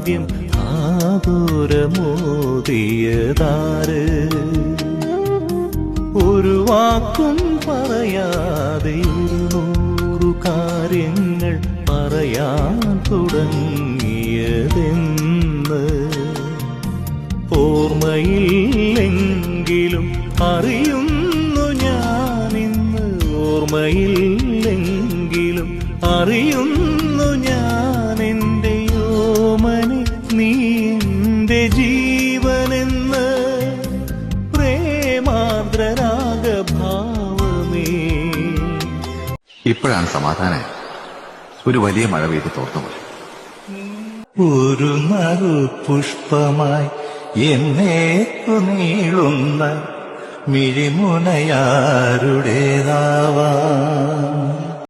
കാവ്യം ആതുരമോദിയതാര്? ഒരു വാക്കും പറയാതെ 100 കാര്യങ്ങൾ പറയാൻ തുടങ്ങിയതെന്ന് ഓർമ്മയില്ലെങ്കിലും അറിയുന്നു ഞാനിന്ന്. ഓർമ്മയില്ലെങ്കിലും അറിയുന്നു ഞാൻ എൻ്റെ ഓമനെ നീ എൻ്റെ ജീവനെന്ന്. പ്രേമാർദ്രരാഗഭാവമേ. ഇപ്പോഴാണ് സമാധാനം. ഒരു വലിയ മഴ പെയ്ത് തോർന്നു പോയി. ഒരു നറുപുഷ്പമായി എന്നേക്കു നീളുന്ന മിഴിമുനയാരുടേതാവാം?